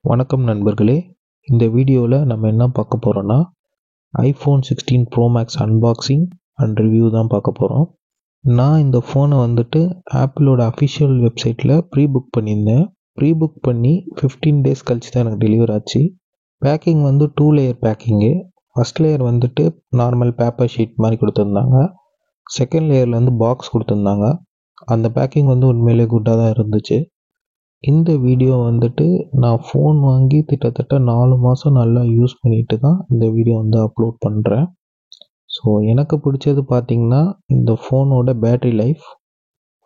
வணக்கம் நண்பர்களே, இந்த வீடியோவில் நம்ம என்ன பார்க்க போகிறோன்னா iPhone 16 pro max unboxing and review தான் பார்க்க போகிறோம். நான் இந்த ஃபோனை ஆப்பிளோட அஃபிஷியல் வெப்சைட்டில் ப்ரீ புக் பண்ணியிருந்தேன். ப்ரீ புக் பண்ணி 15 டேஸ் கழிச்சு தான் எனக்கு டெலிவர் ஆச்சு. Packing 2 layer packing. First layer normal paper sheet மாதிரி கொடுத்துருந்தாங்க. செகண்ட் லேயரில் பாக்ஸ் கொடுத்துருந்தாங்க. அந்த பேக்கிங் உண்மையிலே குட்டாக தான் இருந்துச்சு. இந்த வீடியோ நான் ஃபோன் வாங்கி கிட்டத்தட்ட 4 மாதம் நல்லா யூஸ் பண்ணிட்டு தான் இந்த வீடியோ அப்லோட் பண்ணுறேன். ஸோ எனக்கு பிடிச்சது பார்த்திங்கன்னா, இந்த ஃபோனோட battery life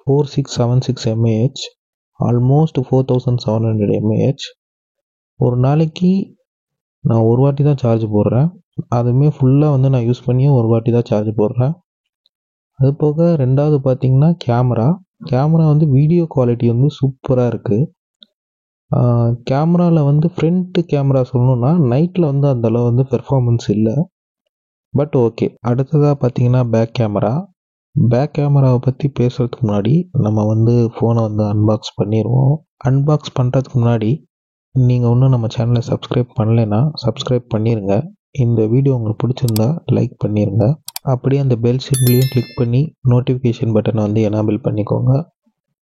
4676 mAh, almost 4700 mAh. ஒரு நாளைக்கு நான் ஒரு வாட்டி தான் சார்ஜ் போடுறேன். அதுவுமே ஃபுல்லாக நான் யூஸ் பண்ணியும் ஒரு வாட்டி தான் சார்ஜ் போடுறேன். அது போக ரெண்டாவது பார்த்திங்கன்னா கேமரா வீடியோ குவாலிட்டி சூப்பராக இருக்குது. கேமராவில் ஃப்ரண்ட் கேமரா சொல்லணுன்னா நைட்டில் அந்தளவு பெர்ஃபார்மன்ஸ் இல்லை, பட் ஓகே. அடுத்ததாக பார்த்திங்கன்னா பேக் கேமராவை பற்றி பேசுகிறதுக்கு முன்னாடி நம்ம ஃபோனை அன்பாக்ஸ் பண்ணிடுவோம். அன்பாக்ஸ் பண்ணுறதுக்கு முன்னாடி நீங்கள் இன்னும் நம்ம சேனலை சப்ஸ்கிரைப் பண்ணலைன்னா சப்ஸ்கிரைப் பண்ணிடுங்க. இந்த வீடியோ உங்களுக்கு பிடிச்சிருந்தா லைக் பண்ணிடுங்க. அப்படியே அந்த பெல் சிம்பிளையும் கிளிக் பண்ணி நோட்டிஃபிகேஷன் பட்டனை எனேபிள் பண்ணிக்கோங்க.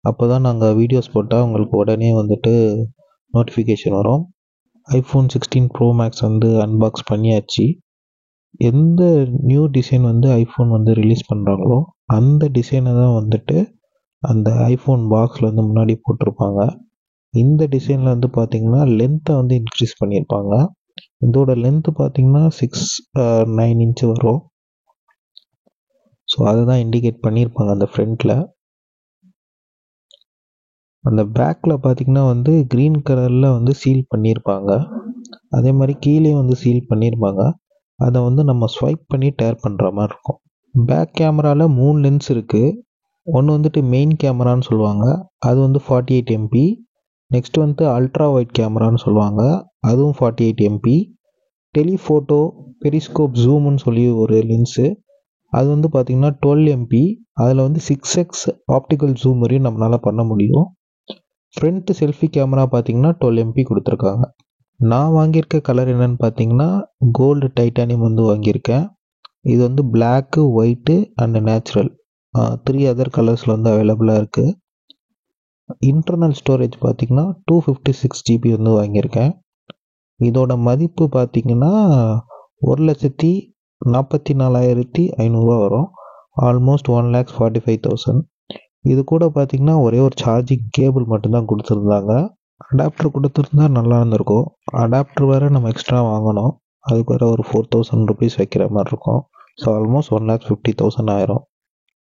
அப்போ தான் நாங்கள் வீடியோஸ் போட்டால் உங்களுக்கு உடனே நோட்டிஃபிகேஷன் வரும். ஐஃபோன் 16 ப்ரோ மேக்ஸ் அன்பாக்ஸ் பண்ணியாச்சு. எந்த நியூ டிசைன் ஐஃபோன் ரிலீஸ் பண்ணுறாங்களோ அந்த டிசைனை தான் அந்த ஐஃபோன் பாக்ஸில் முன்னாடி போட்டிருப்பாங்க. இந்த டிசைனில் பார்த்திங்கன்னா லென்த்தை இன்க்ரீஸ் பண்ணியிருப்பாங்க. இதோட லென்த்து பார்த்திங்கன்னா 6'9" இன்ச்சு வரும். ஸோ அதை தான் இண்டிகேட் பண்ணியிருப்பாங்க அந்த ஃப்ரண்ட்டில். அந்த பேக்கில் பார்த்திங்கன்னா க்ரீன் கலரில் சீல் பண்ணியிருப்பாங்க. அதே மாதிரி கீழே சீல் பண்ணியிருப்பாங்க. அதை நம்ம ஸ்வைப் பண்ணி டேர் பண்ணுற மாதிரி இருக்கும். பேக் கேமராவில் 3 லென்ஸ் இருக்குது. ஒன்று மெயின் கேமரான்னு சொல்லுவாங்க, அது 48 MP. நெக்ஸ்ட் அல்ட்ரா வைட் கேமரான்னு சொல்லுவாங்க, அதுவும் 48 MP. டெலிஃபோட்டோ பெரிஸ்கோப் ஜூம்னு சொல்லி ஒரு லென்ஸு, அது பார்த்திங்கன்னா 12 MP. அதில் 6x ஆப்டிக்கல் ஜூம் வரையும் நம்மளால் பண்ண முடியும். ஃப்ரண்ட் செல்ஃபி கேமரா பார்த்திங்கன்னா 12 MP கொடுத்துருக்காங்க. நான் வாங்கியிருக்க கலர் என்னென்னு பார்த்தீங்கன்னா கோல்டு டைட்டானியம் வாங்கியிருக்கேன். இது black, white and natural 3 other கலர்ஸில் அவைலபிளாக இருக்குது. இன்டர்னல் ஸ்டோரேஜ் பார்த்திங்கன்னா 256 GB வாங்கியிருக்கேன். இதோட மதிப்பு பார்த்திங்கன்னா 1,44,500 வரும். ஆல்மோஸ்ட் 1,45,000. இது கூட பார்த்திங்கன்னா ஒரே ஒரு சார்ஜிங் கேபிள் மட்டும்தான் கொடுத்துருந்தாங்க. அடாப்டர் கொடுத்துருந்தா நல்லா இருந்திருக்கும். அடாப்டர் வேறு நம்ம எக்ஸ்ட்ரா வாங்கணும். அதுக்கு வேறு ஒரு 4,000 rupees வைக்கிற மாதிரி இருக்கும். ஸோ ஆல்மோஸ்ட் 1,50,000 ஆயிரும்.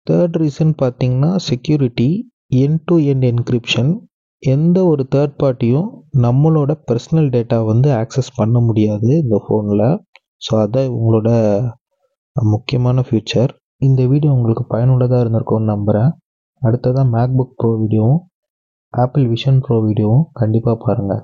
தேர்ட் ரீசன் பார்த்திங்கன்னா security, end to end encryption. எந்த ஒரு தேர்ட் பார்ட்டியும் நம்மளோட பர்சனல் டேட்டா ஆக்சஸ் பண்ண முடியாது இந்த ஃபோனில். ஸோ அதான் உங்களோட முக்கியமான ஃபியூச்சர். இந்த வீடியோ உங்களுக்கு பயனுள்ளதாக இருந்திருக்கும்னு நம்புகிறேன். அடுத்ததாக மேக்புக் ப்ரோ வீடியோவும் ஆப்பிள் விஷன் ப்ரோ வீடியோவும் கண்டிப்பாக பாருங்கள்.